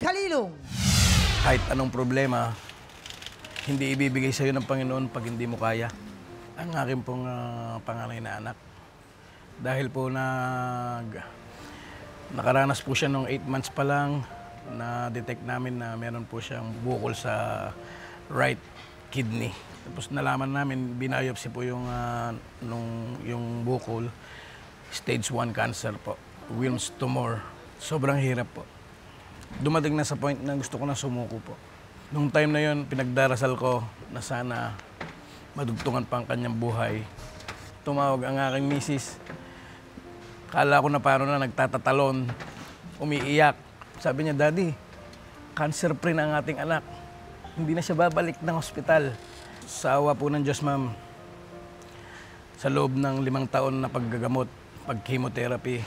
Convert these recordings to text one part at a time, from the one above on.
Kalilong. Kahit anong problema, hindi ibibigay sa'yo ng Panginoon pag hindi mo kaya. Ang aking pong panganay na anak. Dahil po nakaranas po siya nung 8 months pa lang, na-detect namin na meron po siyang bukol sa right kidney. Tapos nalaman namin, binayopsi po yung bukol, stage 1 cancer po, Wilms tumor. Sobrang hirap po. Dumating na sa point na gusto ko na sumuko po. Nung time na yon, pinagdarasal ko na sana madugtungan pa ang kanyang buhay. Tumawag ang aking misis. Kala ko na parang na nagtatatalon, umiiyak. Sabi niya, Daddy, cancer-free na ang ating anak. Hindi na siya babalik ng ospital. Sa awa po ng Diyos, ma'am, sa loob ng 5 taon na paggagamot, pag-chemotherapy,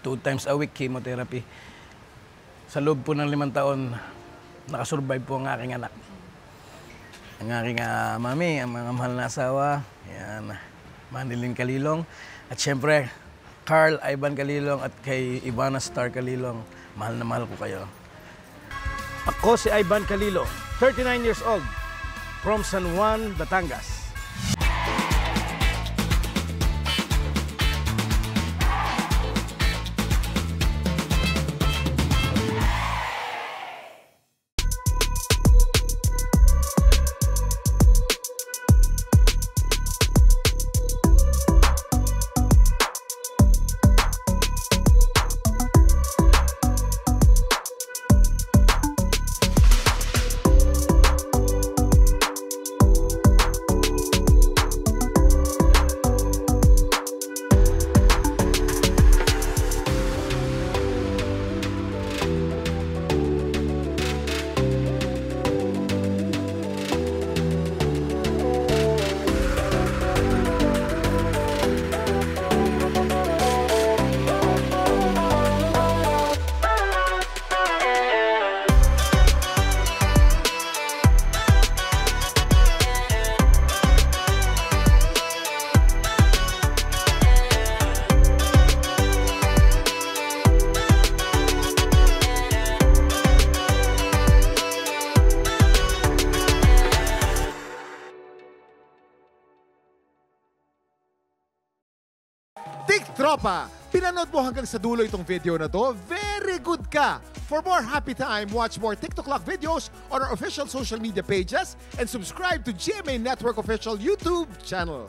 2 times a week chemotherapy, sa loob po ng 5 taon, nakasurvive po ang aking anak. Ang aking mami, ang mga mahal na asawa, yan, Manilyn Kalilong, at syempre, Carl Ivan Kalilong at kay Ivana Star Kalilong, mahal na mahal ko kayo. Ako si Ivan Kalilong, 39 years old, from San Juan, Batangas. Tropa, pinanood mo hanggang sa dulo itong video na to? Very good ka! For more happy time, watch more TikTok Clock videos on our official social media pages and subscribe to GMA Network official YouTube channel.